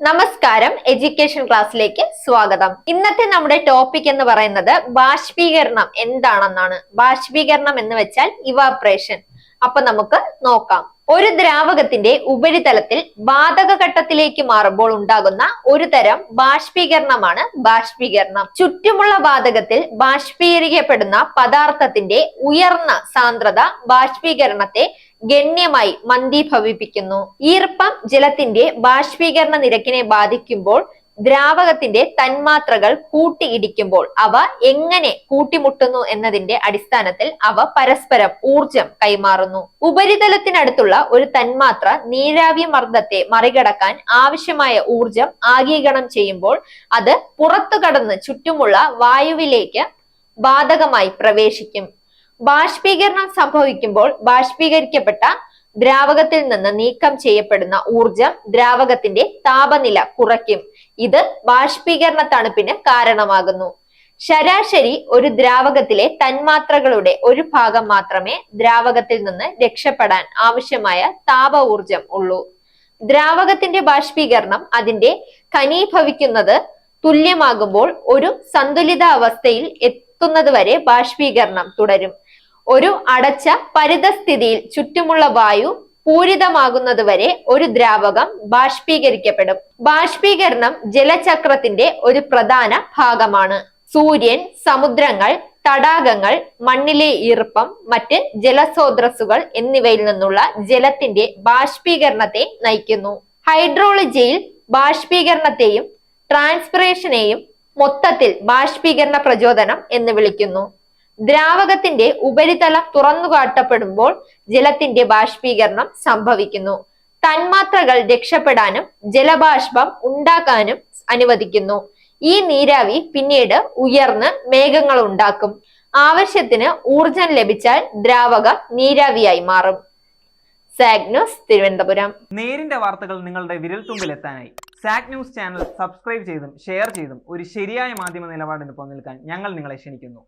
നമസ്കാരം, എഡ്യൂക്കേഷൻ ക്ലാസ്സിലേക്ക് സ്വാഗതം. ഇന്നത്തെ നമ്മുടെ ടോപ്പിക് എന്ന് പറയുന്നത് ബാഷ്പീകരണം എന്താണെന്നാണ്. ബാഷ്പീകരണം എന്ന് വെച്ചാൽ ഇവാപ്രേഷൻ. അപ്പൊ നമുക്ക് നോക്കാം. ഒരു ദ്രാവകത്തിന്റെ ഉപരിതലത്തിൽ വാതക ഘട്ടത്തിലേക്ക് മാറുമ്പോൾ ഉണ്ടാകുന്ന ഒരു തരം ബാഷ്പീകരണമാണ് ബാഷ്പീകരണം. ചുറ്റുമുള്ള വാതകത്തിൽ ബാഷ്പീകരിക്കപ്പെടുന്ന പദാർത്ഥത്തിന്റെ ഉയർന്ന സാന്ദ്രത ബാഷ്പീകരണത്തെ ഗണ്യമായി മന്ദീഭവിപ്പിക്കുന്നു. ഈർപ്പം ജലത്തിന്റെ ബാഷ്പീകരണ നിരക്കിനെ ബാധിക്കുമ്പോൾ ദ്രാവകത്തിന്റെ തന്മാത്രകൾ കൂട്ടിയിടിക്കുമ്പോൾ അവ എങ്ങനെ കൂട്ടിമുട്ടുന്നു എന്നതിന്റെ അടിസ്ഥാനത്തിൽ അവ പരസ്പരം ഊർജം കൈമാറുന്നു. ഉപരിതലത്തിനടുത്തുള്ള ഒരു തന്മാത്ര നീരാവി മർദ്ദത്തെ മറികടക്കാൻ ആവശ്യമായ ഊർജം ആഗിരണം ചെയ്യുമ്പോൾ അത് പുറത്തു കടന്ന് ചുറ്റുമുള്ള വായുവിലേക്ക് ബാധകമായി പ്രവേശിക്കും. ബാഷ്പീകരണം സംഭവിക്കുമ്പോൾ ബാഷ്പീകരിക്കപ്പെട്ട ദ്രാവകത്തിൽ നിന്ന് നീക്കം ചെയ്യപ്പെടുന്ന ഊർജം ദ്രാവകത്തിന്റെ താപനില കുറയ്ക്കും. ഇത് ബാഷ്പീകരണ തണുപ്പിന് കാരണമാകുന്നു. ശരാശരി ഒരു ദ്രാവകത്തിലെ തന്മാത്രകളുടെ ഒരു ഭാഗം മാത്രമേ ദ്രാവകത്തിൽ നിന്ന് രക്ഷപ്പെടാൻ ആവശ്യമായ താപ ഊർജം ഉള്ളൂ. ദ്രാവകത്തിന്റെ ബാഷ്പീകരണം അതിന്റെ ഘനീഭവിക്കുന്നത് തുല്യമാകുമ്പോൾ ഒരു സന്തുലിത അവസ്ഥയിൽ എത്തുന്നതുവരെ ബാഷ്പീകരണം തുടരും. ഒരു അടച്ച പരിതസ്ഥിതിയിൽ ചുറ്റുമുള്ള വായു പൂരിതമാകുന്നതുവരെ ഒരു ദ്രാവകം ബാഷ്പീകരിക്കപ്പെടും. ബാഷ്പീകരണം ജലചക്രത്തിന്റെ ഒരു പ്രധാന ഭാഗമാണ്. സൂര്യൻ, സമുദ്രങ്ങൾ, തടാകങ്ങൾ, മണ്ണിലെ ഈർപ്പം, മറ്റ് ജലസ്രോതസ്സുകൾ എന്നിവയിൽ നിന്നുള്ള ജലത്തിന്റെ ബാഷ്പീകരണത്തെ നയിക്കുന്നു. ഹൈഡ്രോളജിയിൽ ബാഷ്പീകരണത്തെയും ട്രാൻസ്പിറേഷനെയും മൊത്തത്തിൽ ബാഷ്പീകരണ പ്രചോദനം എന്ന് വിളിക്കുന്നു. ദ്രാവകത്തിന്റെ ഉപരിതലം തുറന്നുകാട്ടപ്പെടുമ്പോൾ ജലത്തിന്റെ ബാഷ്പീകരണം സംഭവിക്കുന്നു. തന്മാത്രകൾ രക്ഷപ്പെടാനും ജലബാഷ്പം ഉണ്ടാക്കാനും അനുവദിക്കുന്നു. ഈ നീരാവി പിന്നീട് ഉയർന്ന് മേഘങ്ങൾ ഉണ്ടാക്കും. ആവശ്യത്തിന് ഊർജം ലഭിച്ചാൽ ദ്രാവകം നീരാവിയായി മാറും. Zag news, Thiruvananthapuram. നേരിന്റെ വാർത്തകൾ നിങ്ങളുടെ വിരൽത്തുമ്പിൽ എത്താനായി സാഗ് ന്യൂസ് ചാനൽ സബ്സ്ക്രൈബ് ചെയ്തും ഷെയർ ചെയ്തും ഒരു ശരിയായ മാധ്യമ നിലപാടിന് നിൽക്കാൻ ഞങ്ങൾ നിങ്ങളെ ക്ഷണിക്കുന്നു.